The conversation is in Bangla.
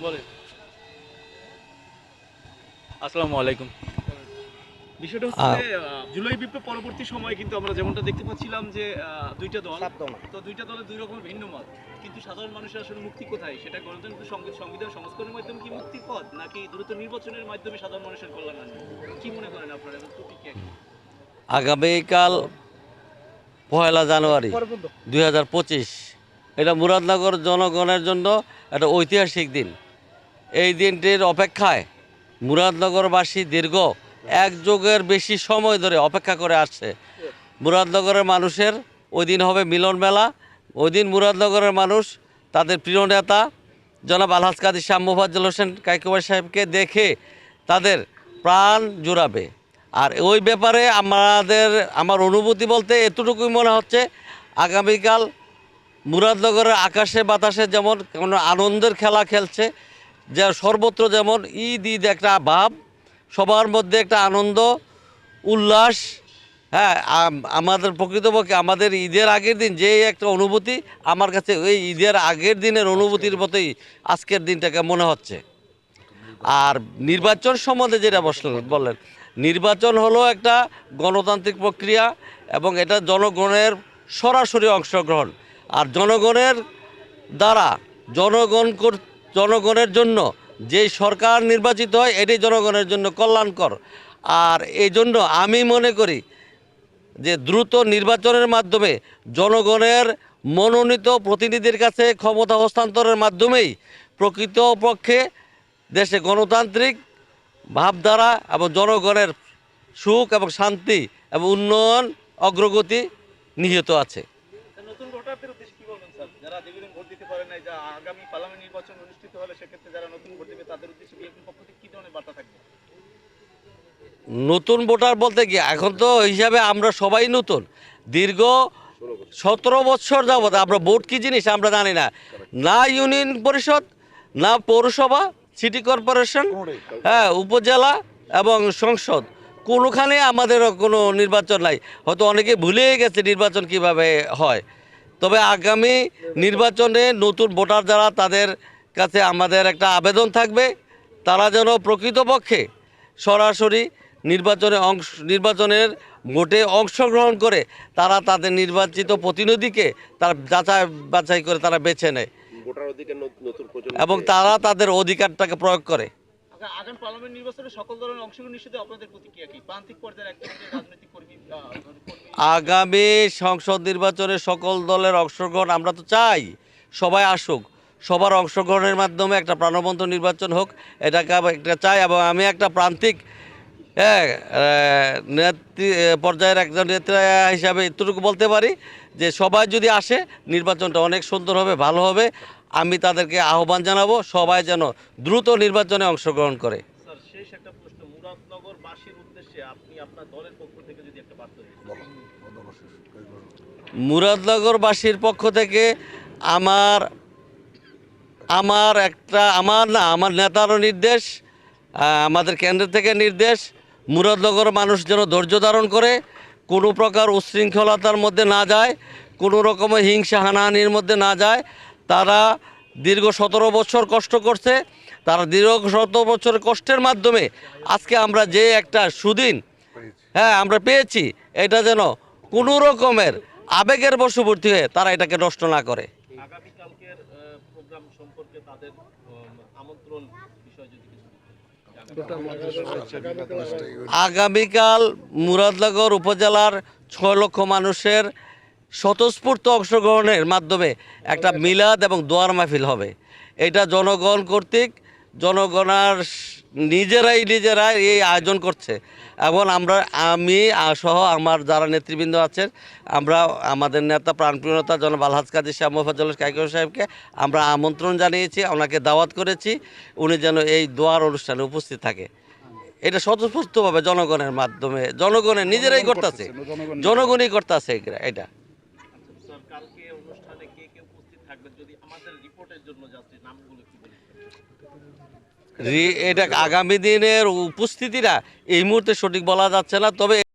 বলেন। আসসালামু আলাইকুম। বিষয়টা হচ্ছে যে জুলাই বিপ্লব পরবর্তী সময়ে কিন্তু আমরা যেমনটা দেখতে পাচ্ছিলাম যে দুইটা দল, তো দুইটা দলের দুই রকম ভিন্ন মত, কিন্তু সাধারণ মানুষের আসলে মুক্তি কোথায়? সেটা গণতান্ত্রিক সংবিধান সংস্করণের মাধ্যমে কি মুক্তির পথ, নাকি দ্রুত নির্বাচনের মাধ্যমে সাধারণ মানুষের কল্যাণ আনবে? কি মনে করেন আপনারা, এবং প্রতিক্রিয়া কি? আগামীকাল 1 জানুয়ারি 2025, এটা মুরাদনগর জনগণের জন্য একটা ঐতিহাসিক দিন। এই দিনটির অপেক্ষায় মুরাদনগরবাসী দীর্ঘ এক যুগের বেশি সময় ধরে অপেক্ষা করে আসছে। মুরাদনগরের মানুষের ওই দিন হবে মিলন মেলা। ওই দিন মুরাদনগরের মানুষ তাদের প্রিয় নেতা জনাব আলহাজ কাজী শাহ মোফাজ্জল হোসেন কাইকুবাই সাহেবকে দেখে তাদের প্রাণ জুড়াবে। আর ওই ব্যাপারে আমার অনুভূতি বলতে এতটুকুই মনে হচ্ছে, আগামীকাল মুরাদনগরের আকাশে বাতাসে যেমন কোনো আনন্দের খেলা খেলছে, যে সর্বত্র যেমন ঈদ ঈদ একটা ভাব, সবার মধ্যে একটা আনন্দ উল্লাস। হ্যাঁ, আমাদের প্রকৃতপক্ষে আমাদের ঈদের আগের দিন যে একটা অনুভূতি, আমার কাছে ওই ঈদের আগের দিনের অনুভূতির মতোই আজকের দিনটাকে মনে হচ্ছে। আর নির্বাচন সম্বন্ধে যেটা বললেন, নির্বাচন হলো একটা গণতান্ত্রিক প্রক্রিয়া এবং এটা জনগণের সরাসরি অংশগ্রহণ। আর জনগণের দ্বারা জনগণের জন্য যেই সরকার নির্বাচিত হয় এটাই জনগণের জন্য কল্যাণকর। আর এই জন্য আমি মনে করি যে দ্রুত নির্বাচনের মাধ্যমে জনগণের মনোনীত প্রতিনিধির কাছে ক্ষমতা হস্তান্তরের মাধ্যমেই প্রকৃতপক্ষে দেশে গণতান্ত্রিক ভাবধারা এবং জনগণের সুখ এবং শান্তি এবং উন্নয়ন অগ্রগতি নিহিত আছে। নতুন ভোটারদের উদ্দেশ্যে কি বলবেন স্যার, যারা দীর্ঘদিন ভোট দিতে পারে নাই, যা আগামী পার্লামেন্ট নির্বাচন অনুষ্ঠিত হলে সেক্ষেত্রে যারা নতুন ভোট দেবে তাদের উদ্দেশ্যে বিএনপির পক্ষ থেকে কি ধরনের বার্তা থাকবে? নতুন ভোটার বলতে কি, এখন তো হিসাবে আমরা সবাই নতুন। দীর্ঘ 17 বছর যাবৎ আমরা ভোট কী জিনিস আমরা জানি না। না ইউনিয়ন পরিষদ, না পৌরসভা, সিটি কর্পোরেশন, হ্যাঁ উপজেলা এবং সংসদ, কোনোখানে আমাদের কোনো নির্বাচন নাই। হয়তো অনেকে ভুলেই গেছে নির্বাচন কিভাবে হয়। তবে আগামী নির্বাচনে নতুন ভোটার যারা, তাদের কাছে আমাদের একটা আবেদন থাকবে, তারা যেন প্রকৃতপক্ষে সরাসরি নির্বাচনের ভোটে অংশগ্রহণ করে তারা তাদের নির্বাচিত প্রতিনিধিকে তারা যাচাই বাছাই করে তারা বেছে নেয় এবং তারা তাদের অধিকারটাকে প্রয়োগ করে। আগামী পার্লামেন্ট নির্বাচনে সকল ধরনের অংশগ্রহণ নিশ্চিত আপনাদের প্রতিক্রিয়া কি? প্রান্তিক পর্যায়ের একজন রাজনৈতিক কর্মী আগামী সংসদ নির্বাচনে সকল দলের অংশগ্রহণ আমরা তো চাই, সবাই আসুক, সবার অংশগ্রহণের মাধ্যমে একটা প্রাণবন্ত নির্বাচন হোক, এটাকে একটা চাই। এবং আমি একটা প্রান্তিক পর্যায়ের একজন নেতা হিসাবে এতটুকু বলতে পারি যে সবাই যদি আসে নির্বাচনটা অনেক সুন্দর হবে, ভালো হবে। আমি তাদেরকে আহ্বান জানাবো সবাই যেন দ্রুত নির্বাচনে অংশগ্রহণ করে। স্যার, শেষ একটা প্রশ্ন, মুরাদনগরবাসীর উদ্দেশ্যে আপনি আপনার দলের পক্ষ থেকে যদি একটা বার্তা দিন। মুরাদনগরবাসীর পক্ষ থেকে আমার নেতারও নির্দেশ, আমাদের কেন্দ্র থেকে নির্দেশ, মুরাদনগর মানুষ যেন ধৈর্য ধারণ করে, কোনো প্রকার উচ্ছৃঙ্খলতার মধ্যে না যায়, কোনো রকমের হিংসা হানাহানির মধ্যে না যায়। তারা দীর্ঘ 17 বছর কষ্ট করছে, তারা দীর্ঘ 17 বছরের কষ্টের মাধ্যমে আজকে আমরা যে একটা সুদিন আমরা পেয়েছি, এটা যেন কোনো রকমের আবেগের বশবর্তী হয়ে তারা এটাকে নষ্ট না করে। আগামীকালকের প্রোগ্রাম সম্পর্কে তাদের আমন্ত্রণ বিষয় যদি আগামীকাল মুরাদনগর উপজেলার 6 লক্ষ মানুষের স্বতঃস্ফূর্ত অংশগ্রহণের মাধ্যমে একটা মিলাদ এবং দোয়ার মাহফিল হবে। এটা জনগণ কর্তৃক জনগণার নিজেরাই এই আয়োজন করছে এবং আমি সহ আমার যারা নেতৃবৃন্দ আছেন, আমরা আমাদের নেতা প্রাণপ্রিয় নেতা জনাব আলহাজ কাজী শাহ মোফাজ্জল কাইকুবাই সাহেবকে আমরা আমন্ত্রণ জানিয়েছি, ওনাকে দাওয়াত করেছি, উনি যেন এই দোয়ার অনুষ্ঠানে উপস্থিত থাকে। এটা স্বতঃস্ফূর্তভাবে জনগণের মাধ্যমে, জনগণের নিজেরাই করতেছে, জনগণই করতেছে এটা। এটা আগামী দিনের উপস্থিতিরা এই মুহূর্তে সঠিক বলা যাচ্ছে না, তবে